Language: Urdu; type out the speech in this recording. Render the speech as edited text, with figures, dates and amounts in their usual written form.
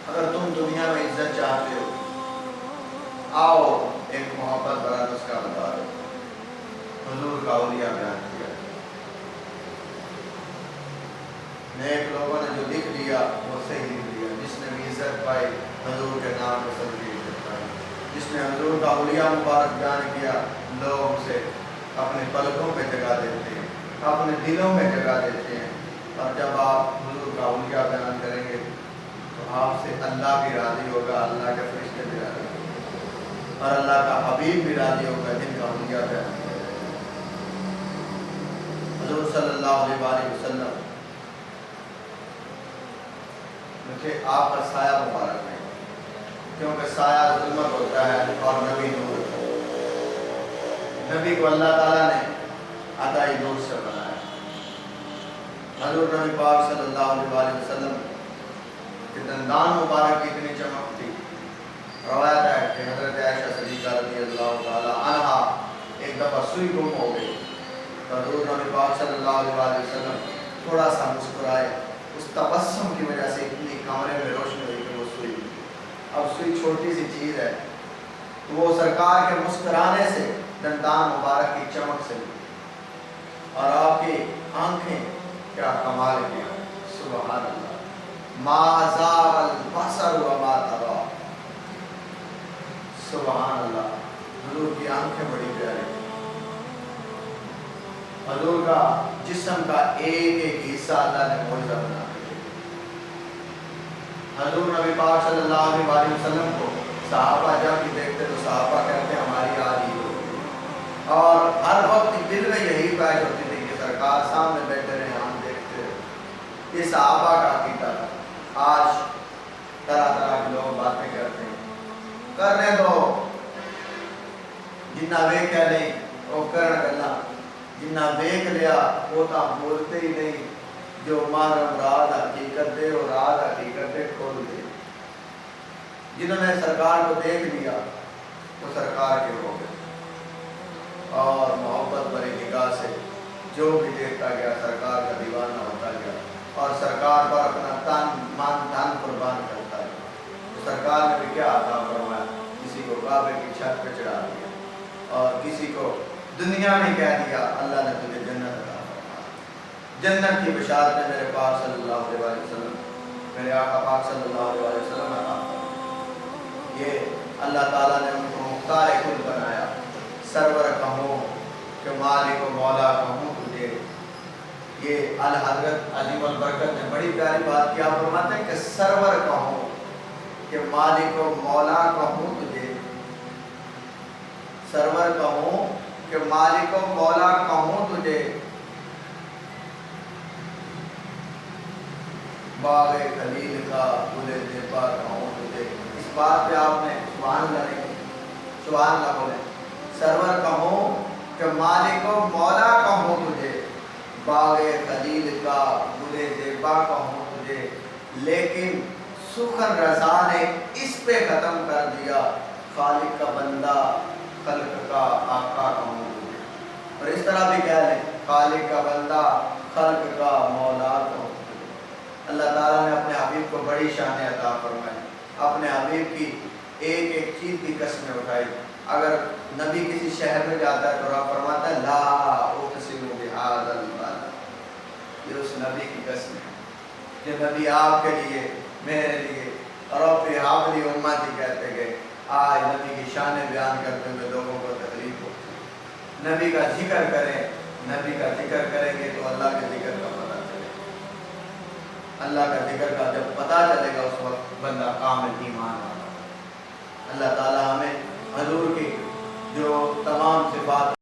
اگر تم دنیا میں عزت چاہتے ہو، آؤ ایک محبت بڑا نسخہ بتا دو۔ حضور کا اولیاء بیان کیا، نیک لوگوں نے جو لکھ دیا وہ صحیح لکھ دیا۔ جس نے بھی عزت پائی حضور کے نام کو سب کی عزت پائی۔ جس نے حضور کا اولیاء مبارک بیان کیا، لوگ اسے اپنے پلکوں پہ جگہ دیتے ہیں، اپنے دلوں میں جگہ دیتے ہیں۔ اور جب آپ حضور کا اولیاء بیان کریں گے تو آپ سے اللہ بھی راضی ہوگا، اللہ کے فرشتے بھی راضی ہوگا، اور اللہ کا حبیب بھی راضی ہوگا جن کا اولیاء بیان کیا۔ حضور صلی اللہ علیہ وآلہ وسلم مجھے آپ کا سایہ مبارک ہے، کیونکہ سایہ ظلمت ہوتا ہے اور نبی نور ہوتا ہے۔ نبی کو اللہ تعالیٰ نے عطائی نور سے بنایا۔ حضور نبی پاک صلی اللہ علیہ وآلہ وسلم کے دندان مبارک کی اتنی چمک تھی، روایت ہے کہ حضرت عائشہ صدیقہ رضی اللہ تعالیٰ عنہا ایک دفعہ سوئی گم ہو گئی تو حضور نبی پاک صلی اللہ علیہ وآلہ وسلم تھوڑا سا مسکرائے، اس تبسم کی وجہ سے اتنی کمرے میں روشنی ہوئی کہ وہ سوئی۔ اب سوئی چھوٹی سی چیز ہے، تو وہ سرکار کے مسکرانے سے دندان مبارک کی چمک سے، اور آپ کی آنکھیں کیا کمال کیا، سبحان اللہ۔ ما زاغ البصر وما طغى، سبحان اللہ۔ حضور کی آنکھیں بڑی پیاری، حضور کا جسم کا ایک ایک حصہ اللہ نے معجزہ بنا دیا۔ حضور نبی پاک صلی اللہ علیہ وآلہ وسلم کو صحابہ جب بھی دیکھتے تو صحابہ کہتے ہیں ہماری آج عید ہوگی، اور ہر وقت دل میں یہی خواہش ہوتی تھی کہ سرکار سامنے بیٹھے رہے، ہم دیکھتے رہے۔ یہ صحابہ کا عقیدہ تھا۔ آج طرح طرح کے لوگ باتیں کرتے ہیں، کرنے دو، جنہ ویکھ نہیں وہ کرن گلا، جنہ ویکھ لیا وہ تو بولتے ہی نہیں، جو مارم راز حقیقت دے اور راز حقیقت دے کھول دے۔ جنہوں نے سرکار کو دیکھ لیا وہ سرکار کے ہو گئے، اور محبت بھری نگاہ سے جو بھی دیکھتا گیا سرکار کا دیوانہ ہوتا گیا، اور سرکار پر اپنا تن من دھن قربان کرتا ہے۔ تو سرکار نے بھی کیا عطا فرمایا، کسی کو کعبے کی چھت پہ چڑھا دیا، اور کسی کو دنیا میں کہہ دیا اللہ نے تجھے جنت عطا فرمایا۔ جنت کی بشارت نے میرے پاک صلی اللہ علیہ وآلہ وسلم، میرے آقا پاک صلی اللہ علیہ وآلہ وسلم عطا فرمائی۔ یہ اللہ تعالیٰ نے ان کو مختار کل بنایا۔ سرور کہوں کہ مالک و مولا کہوں تجھے، یہ الحضرت عظیم البرکت نے بڑی پیاری بات کیا فرماتے ہیں کہ سرور کہوں کہ مالک و مولا کہوں تجھے، سرور کہوں کہ مالک و مولا کہوں تجھے، باغ خلیل کا گل زیبا کہوں تجھے۔ اس بات پہ آپ نے سبحان اللہ نہیں، سبحان اللہ بولے، سرور کہوں کہ مالک و مولا کہوں تجھے، باغ خلیل کا گل زیبا کہوں تجھے، لیکن سخن رضا نے اس پہ ختم کر دیا، خالق کا بندہ خلق کا آقا کہوں تجھے۔ اور اس طرح بھی کہہ لیں، خالق کا بندہ خلق کا مولا کہوں تجھے۔ اللہ تعالیٰ نے اپنے حبیب کو بڑی شان عطا فرمائی، اپنے حبیب کی ایک ایک چیز کی قسمیں اٹھائی۔ اگر نبی کسی شہر میں جاتا ہے تو رب فرماتا ہے لا اقسم بہذا البلد، یہ اس نبی کی قسم ہے کہ نبی آپ کے لیے، میرے لیے رب حب لی امتی کہتے گئے۔ آج نبی کی شان بیان کرتے ہوئے لوگوں کو تکلیف ہوتی ہے۔ نبی کا ذکر کریں، نبی کا ذکر کریں گے تو اللہ کے ذکر کا پتہ چلے گا۔ اللہ کا ذکر کا جب پتہ چلے گا اس وقت بندہ کامل ایمان آتا ہے۔ اللہ تعالیٰ ہمیں حضور کی جو تمام صفات